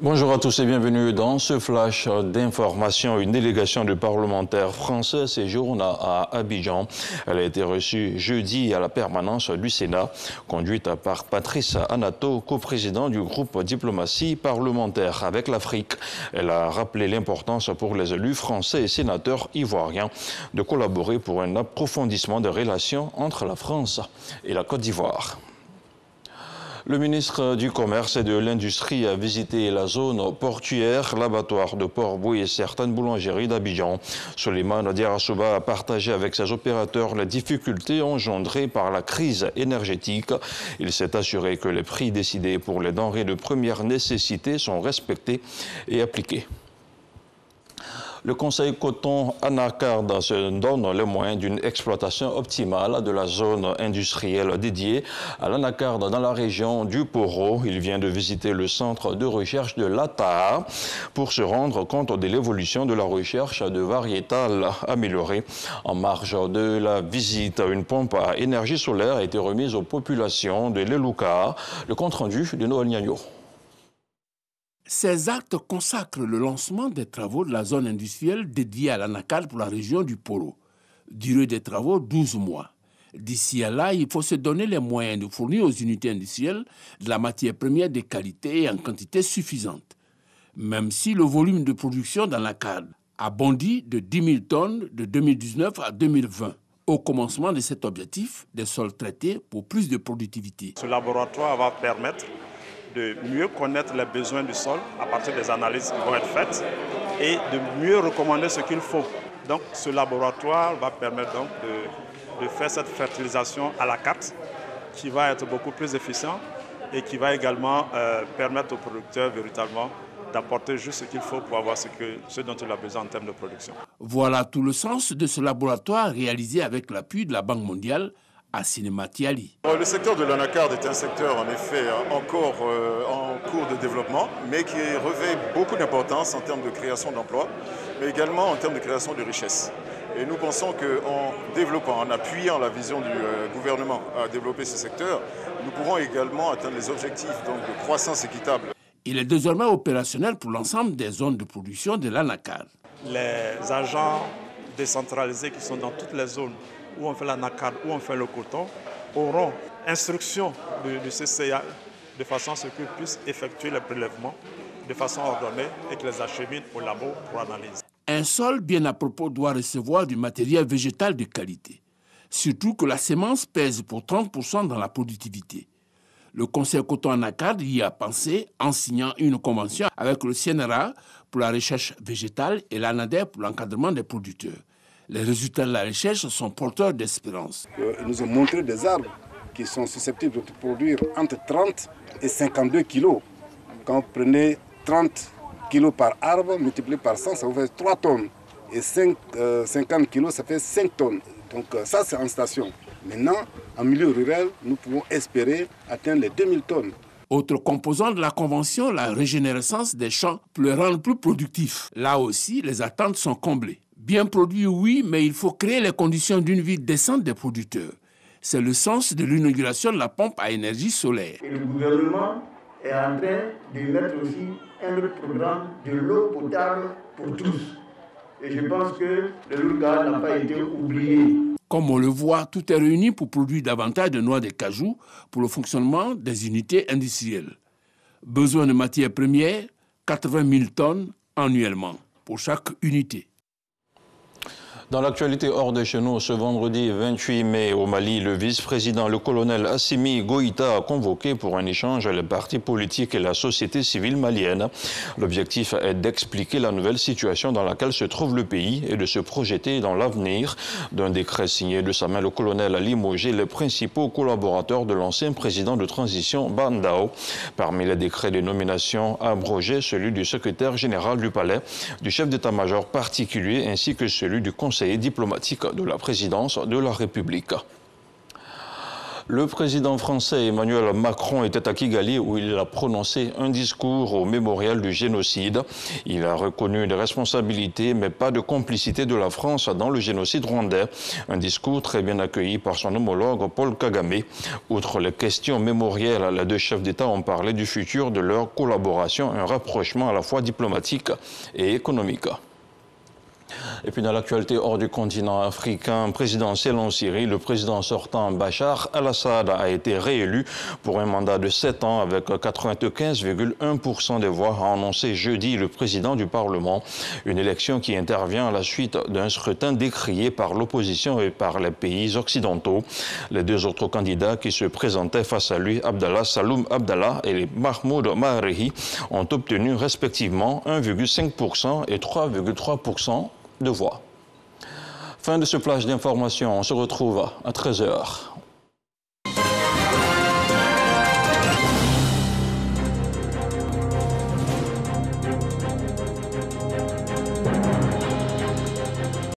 Bonjour à tous et bienvenue dans ce flash d'information. Une délégation de parlementaires français séjourne à Abidjan. Elle a été reçue jeudi à la permanence du Sénat, conduite par Patrice Anato, coprésident du groupe diplomatie parlementaire avec l'Afrique. Elle a rappelé l'importance pour les élus français et sénateurs ivoiriens de collaborer pour un approfondissement des relations entre la France et la Côte d'Ivoire. Le ministre du Commerce et de l'Industrie a visité la zone portuaire, l'abattoir de Port-Bouillet et certaines boulangeries d'Abidjan. Souleymane Diarra a partagé avec ses opérateurs les difficultés engendrées par la crise énergétique. Il s'est assuré que les prix décidés pour les denrées de première nécessité sont respectés et appliqués. Le Conseil coton Anacarde se donne les moyens d'une exploitation optimale de la zone industrielle dédiée à l'anacarde dans la région du Poro. Il vient de visiter le centre de recherche de l'ATA pour se rendre compte de l'évolution de la recherche de variétales améliorées. En marge de la visite, une pompe à énergie solaire a été remise aux populations de l'Elouka. Le compte-rendu de Noël Niagno. Ces actes consacrent le lancement des travaux de la zone industrielle dédiée à l'anacarde pour la région du Poro. Durée des travaux, 12 mois. D'ici à là, il faut se donner les moyens de fournir aux unités industrielles de la matière première de qualité et en quantité suffisante. Même si le volume de production d'anacarde a bondi de 10 000 tonnes de 2019 à 2020. Au commencement de cet objectif, des sols traités pour plus de productivité. Ce laboratoire va permettre de mieux connaître les besoins du sol à partir des analyses qui vont être faites et de mieux recommander ce qu'il faut. Donc ce laboratoire va permettre donc de faire cette fertilisation à la carte qui va être beaucoup plus efficient et qui va également permettre aux producteurs véritablement d'apporter juste ce qu'il faut pour avoir ce dont il a besoin en termes de production. Voilà tout le sens de ce laboratoire réalisé avec l'appui de la Banque mondiale à Cinématiali. Le secteur de l'anacarde est un secteur en effet encore en cours de développement, mais qui revêt beaucoup d'importance en termes de création d'emplois, mais également en termes de création de richesses. Et nous pensons qu'en développant, en appuyant la vision du gouvernement à développer ce secteur, nous pourrons également atteindre les objectifs donc, de croissance équitable. Il est désormais opérationnel pour l'ensemble des zones de production de l'anacarde. Les agents décentralisés qui sont dans toutes les zones où on fait l'anacarde, où on fait le coton, auront instruction du CCA de façon à ce qu'ils puissent effectuer les prélèvements de façon ordonnée et qu'ils les acheminent au labo pour analyse. Un sol bien à propos doit recevoir du matériel végétal de qualité. Surtout que la sémence pèse pour 30% dans la productivité. Le Conseil coton anacarde y a pensé en signant une convention avec le CNRA pour la recherche végétale et l'ANADER pour l'encadrement des producteurs. Les résultats de la recherche sont porteurs d'espérance. Ils nous ont montré des arbres qui sont susceptibles de produire entre 30 et 52 kilos. Quand vous prenez 30 kilos par arbre, multiplié par 100, ça vous fait 3 tonnes. Et 50 kilos, ça fait 5 tonnes. Donc ça, c'est en station. Maintenant, en milieu rural, nous pouvons espérer atteindre les 2000 tonnes. Autre composant de la convention, la régénérescence des champs pour les rendre plus productifs. Là aussi, les attentes sont comblées. Bien produit, oui, mais il faut créer les conditions d'une vie décente des producteurs. C'est le sens de l'inauguration de la pompe à énergie solaire. Et le gouvernement est en train de mettre aussi un autre programme de l'eau potable pour tous. Et je pense que le Louga n'a pas été oublié. Comme on le voit, tout est réuni pour produire davantage de noix de cajou pour le fonctionnement des unités industrielles. Besoin de matières premières, 80 000 tonnes annuellement pour chaque unité. Dans l'actualité hors de chez nous, ce vendredi 28 mai au Mali, le vice-président, le colonel Assimi Goïta, a convoqué pour un échange les partis politiques et la société civile malienne. L'objectif est d'expliquer la nouvelle situation dans laquelle se trouve le pays et de se projeter dans l'avenir. D'un décret signé de sa main, le colonel a limogé les principaux collaborateurs de l'ancien président de transition Bandao. Parmi les décrets de nomination abrogés, celui du secrétaire général du palais, du chef d'état-major particulier ainsi que celui du conseiller diplomatique de la présidence de la République. Le président français Emmanuel Macron était à Kigali où il a prononcé un discours au mémorial du génocide. Il a reconnu des responsabilités mais pas de complicité de la France dans le génocide rwandais. Un discours très bien accueilli par son homologue Paul Kagame. Outre les questions mémorielles, les deux chefs d'État ont parlé du futur de leur collaboration, un rapprochement à la fois diplomatique et économique. Et puis dans l'actualité hors du continent africain présidentiel en Syrie, le président sortant Bachar al-Assad a été réélu pour un mandat de 7 ans avec 95,1% des voix, a annoncé jeudi le président du Parlement. Une élection qui intervient à la suite d'un scrutin décrié par l'opposition et par les pays occidentaux. Les deux autres candidats qui se présentaient face à lui, Abdallah Saloum Abdallah et Mahmoud Marehi, ont obtenu respectivement 1,5% et 3,3% de voix. Fin de ce flash d'information. On se retrouve à 13h.